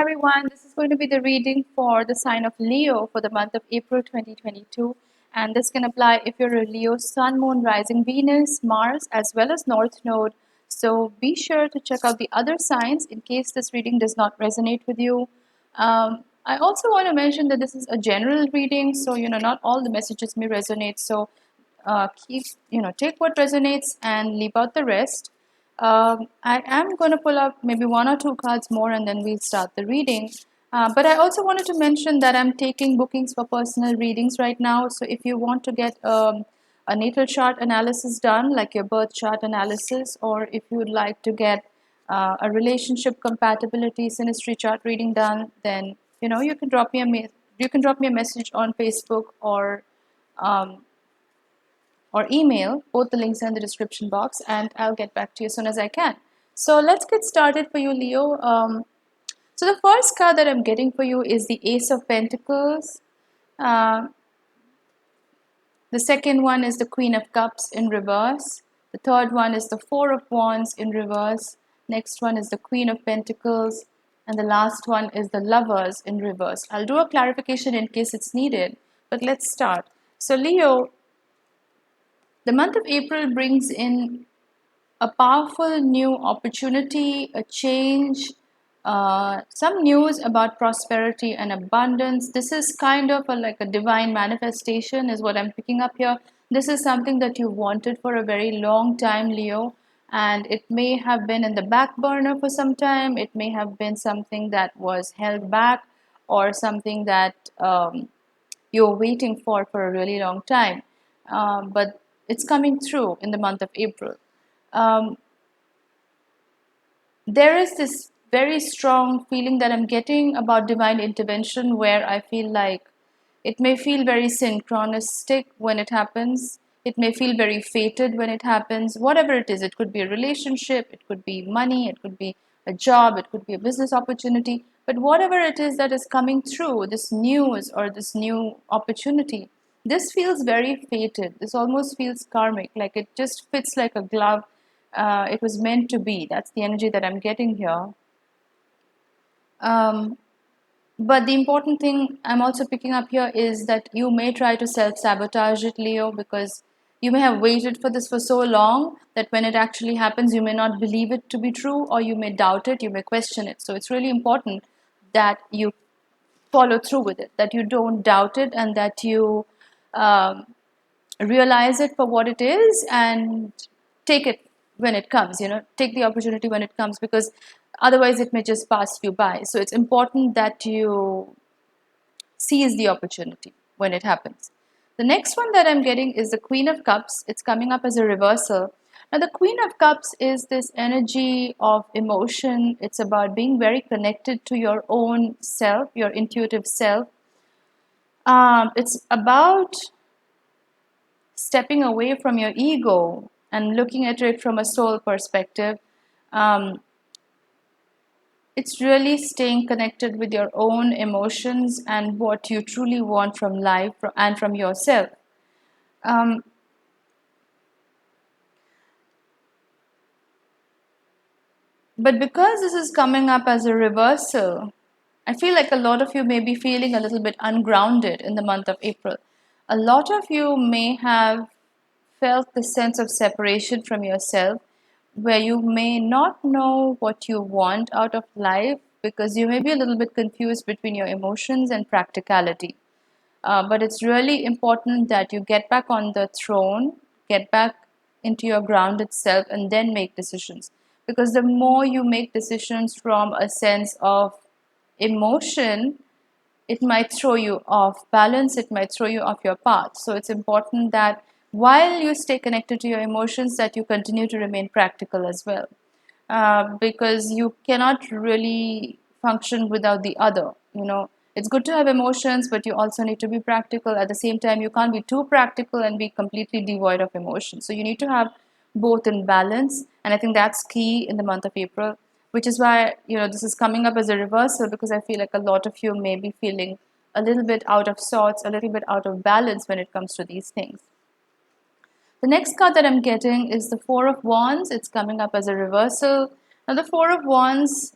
everyone. This is going to be the reading for the sign of Leo for the month of April 2022. And this can apply if you're a Leo, Sun, Moon, Rising, Venus, Mars, as well as North Node. So be sure to check out the other signs in case this reading does not resonate with you. I also want to mention that this is a general reading, so not all the messages may resonate. So take what resonates and leave out the rest. I am going to pull up maybe one or two cards more and then we'll start the reading. But I also wanted to mention that I'm taking bookings for personal readings right now. So if you want to get a natal chart analysis done, like your birth chart analysis, or if you would like to get a relationship compatibility synastry chart reading done, then you can drop me a message on Facebook um, or email. Both the links are in the description box, and I'll get back to you as soon as I can. So let's get started for you, Leo. So the first card that I'm getting for you is the Ace of Pentacles. The second one is the Queen of Cups in reverse. The third one is the Four of Wands in reverse. Next one is the Queen of Pentacles. And the last one is the Lovers in reverse. I'll do a clarification in case it's needed, but let's start. So Leo, the month of April brings in a powerful new opportunity, a change, some news about prosperity and abundance. This is kind of like a divine manifestation is what I'm picking up here. This is something that you wanted for a very long time, Leo, and it may have been in the back burner for some time. It may have been something that was held back or something that you're waiting for a really long time. But it's coming through in the month of April. Um, there is this very strong feeling that I'm getting about divine intervention where I feel like it may feel very synchronistic when it happens. It may feel very fated when it happens. Whatever it is, it could be a relationship, it could be money, it could be a job, it could be a business opportunity. But whatever it is that is coming through, this news or this new opportunity, this feels very fated. This almost feels karmic, like it just fits like a glove. It was meant to be. That's the energy that I'm getting here. But the important thing I'm also picking up here is that you may try to self-sabotage it, Leo, because you may have waited for this for so long that when it actually happens, you may not believe it to be true, or you may doubt it, you may question it. So it's really important that you follow through with it, that you don't doubt it, and that you um, realize it for what it is and take it when it comes, take the opportunity when it comes, because otherwise it may just pass you by. So it's important that you seize the opportunity when it happens. The next one that I'm getting is the Queen of Cups. It's coming up as a reversal. Now the Queen of Cups is this energy of emotion. It's about being very connected to your own self, your intuitive self. It's about stepping away from your ego and looking at it from a soul perspective. It's really staying connected with your own emotions and what you truly want from life and from yourself. But because this is coming up as a reversal, I feel like a lot of you may be feeling a little bit ungrounded in the month of April. A lot of you may have felt the sense of separation from yourself, where you may not know what you want out of life because you may be a little bit confused between your emotions and practicality. But it's really important that you get back on the throne, get back into your grounded self, and then make decisions. Because the more you make decisions from a sense of emotion, it might throw you off balance, it might throw you off your path. So it's important that while you stay connected to your emotions, that you continue to remain practical as well. Because you cannot really function without the other. It's good to have emotions, but you also need to be practical. At the same time, you can't be too practical and be completely devoid of emotion. So you need to have both in balance, and I think that's key in the month of April, which is why this is coming up as a reversal, because I feel like a lot of you may be feeling a little bit out of sorts, a little bit out of balance when it comes to these things. The next card that I'm getting is the Four of Wands. It's coming up as a reversal. Now the Four of Wands,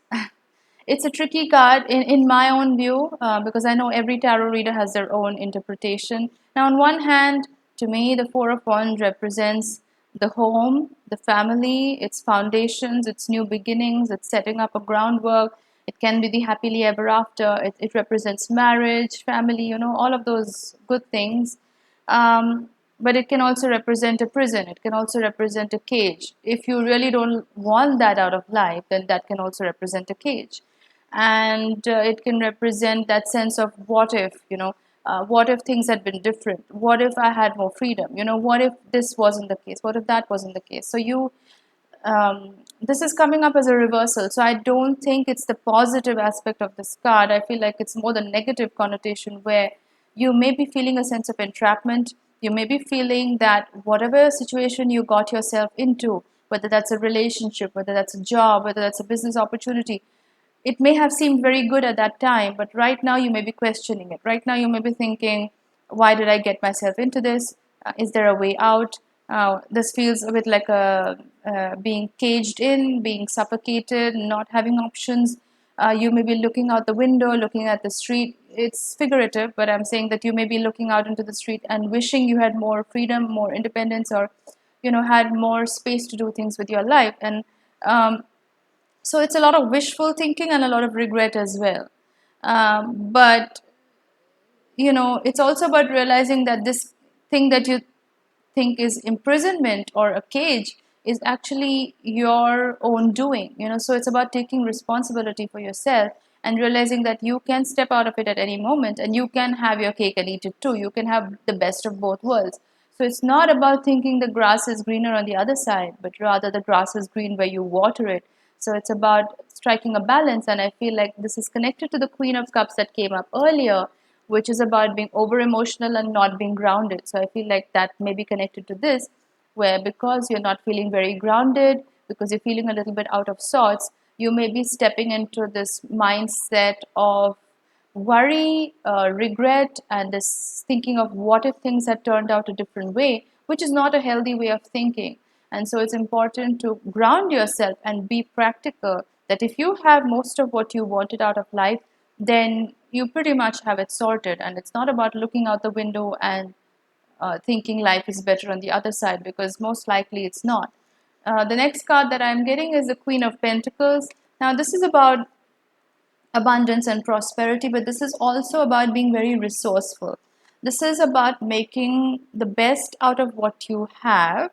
It's a tricky card in my own view, because I know every tarot reader has their own interpretation. Now, on one hand, to me, the Four of Wands represents the home, the family, its foundations, its new beginnings, its setting up a groundwork. It can be the happily ever after. It represents marriage, family, all of those good things. But it can also represent a prison. It can also represent a cage. If you really don't want that out of life, then that can also represent a cage. And it can represent that sense of what if things had been different? What if I had more freedom? What if this wasn't the case? What if that wasn't the case? This is coming up as a reversal. So I don't think it's the positive aspect of this card. I feel like it's more the negative connotation, where you may be feeling a sense of entrapment. You may be feeling that whatever situation you got yourself into, whether that's a relationship, whether that's a job, whether that's a business opportunity, it may have seemed very good at that time, but right now you may be questioning it. Right now you may be thinking, why did I get myself into this? Is there a way out? This feels a bit like being caged in, being suffocated, not having options. You may be looking out the window, looking at the street. It's figurative, but I'm saying that you may be looking out into the street and wishing you had more freedom, more independence, or had more space to do things with your life. And so it's a lot of wishful thinking and a lot of regret as well. But it's also about realizing that this thing that you think is imprisonment or a cage is actually your own doing. So it's about taking responsibility for yourself and realizing that you can step out of it at any moment, and you can have your cake and eat it too. You can have the best of both worlds. So it's not about thinking the grass is greener on the other side, but rather the grass is green where you water it. So it's about striking a balance, and I feel like this is connected to the Queen of Cups that came up earlier, which is about being over emotional and not being grounded. So I feel like that may be connected to this, where because you're not feeling very grounded, because you're feeling a little bit out of sorts, you may be stepping into this mindset of worry, regret, and this thinking of what if things had turned out a different way, which is not a healthy way of thinking. And so it's important to ground yourself and be practical, that if you have most of what you wanted out of life, then you pretty much have it sorted. And it's not about looking out the window and thinking life is better on the other side, because most likely it's not. The next card that I'm getting is the Queen of Pentacles. Now, this is about abundance and prosperity, but this is also about being very resourceful. This is about making the best out of what you have.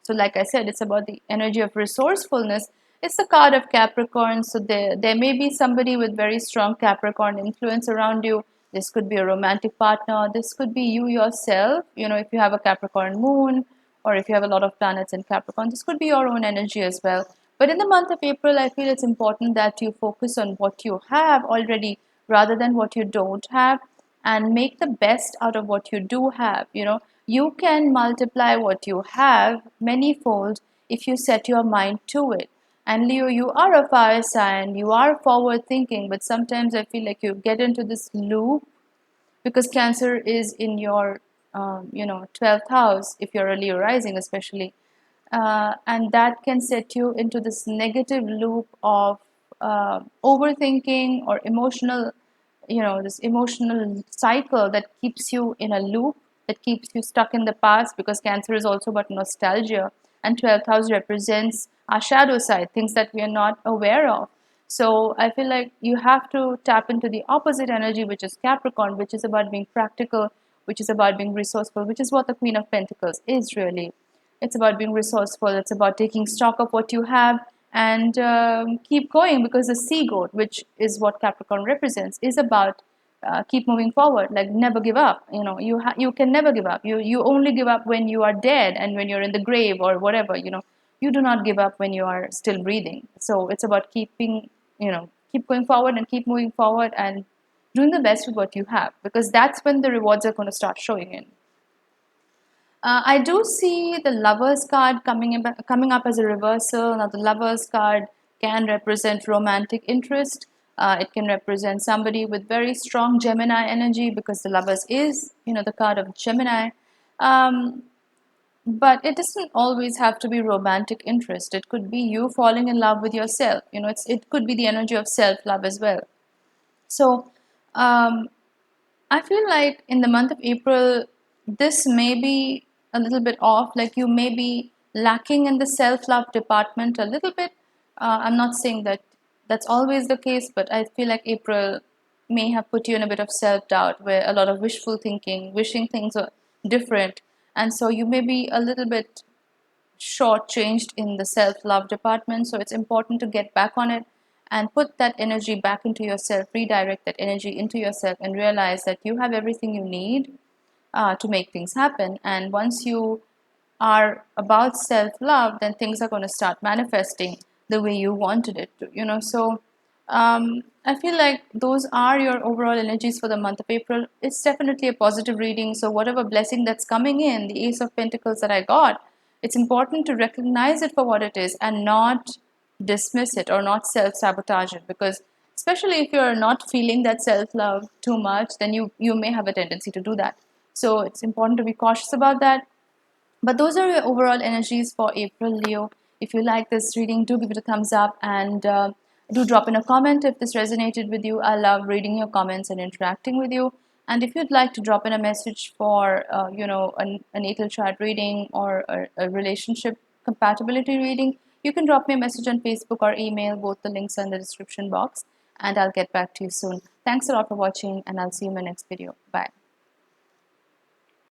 So, like I said, it's about the energy of resourcefulness. It's the card of Capricorn. So there may be somebody with very strong Capricorn influence around you. This could be a romantic partner. This could be you yourself. If you have a Capricorn moon, or if you have a lot of planets in Capricorn, this could be your own energy as well. But in the month of April, I feel it's important that you focus on what you have already rather than what you don't have, and make the best out of what you do have. You can multiply what you have manyfold if you set your mind to it. And Leo, you are a fire sign, you are forward thinking, but sometimes I feel like you get into this loop because Cancer is in your 12th house, if you're a Leo rising especially. And that can set you into this negative loop of overthinking or emotional, this emotional cycle that keeps you in a loop, that keeps you stuck in the past, because Cancer is also about nostalgia, and 12th house represents our shadow side, things that we are not aware of. So I feel like you have to tap into the opposite energy, which is Capricorn, which is about being practical, which is about being resourceful, which is what the Queen of Pentacles is really. It's about being resourceful. It's about taking stock of what you have and keep going, because the sea goat, which is what Capricorn represents, is about keep moving forward, like never give up. You can never give up. You only give up when you are dead and when you're in the grave or whatever. You do not give up when you are still breathing. So it's about keep going forward and keep moving forward and doing the best with what you have, because that's when the rewards are going to start showing in. I do see the Lovers card coming up as a reversal. Now, the Lovers card can represent romantic interest. It can represent somebody with very strong Gemini energy, because the Lovers is, the card of Gemini. Um, But it doesn't always have to be romantic interest. It could be you falling in love with yourself. It could be the energy of self-love as well. So, um, I feel like in the month of April, this may be a little bit off. Like you may be lacking in the self love department a little bit. I'm not saying that that's always the case, but I feel like April may have put you in a bit of self doubt where a lot of wishful thinking, wishing things are different. And so you may be a little bit shortchanged in the self-love department. So it's important to get back on it and put that energy back into yourself, redirect that energy into yourself, and realize that you have everything you need to make things happen. And once you are about self-love, then things are going to start manifesting the way you wanted it to. So I feel like those are your overall energies for the month of April. It's definitely a positive reading. So whatever blessing that's coming in, the Ace of Pentacles that I got, it's important to recognize it for what it is and not dismiss it or not self-sabotage it, because especially if you're not feeling that self-love too much, then you may have a tendency to do that. So it's important to be cautious about that. But those are your overall energies for April, Leo. If you like this reading, do give it a thumbs up, and do drop in a comment if this resonated with you. I love reading your comments and interacting with you. And if you'd like to drop in a message for, a natal chart reading or a relationship compatibility reading, you can drop me a message on Facebook or email. Both the links are in the description box, and I'll get back to you soon. Thanks a lot for watching, and I'll see you in my next video. Bye.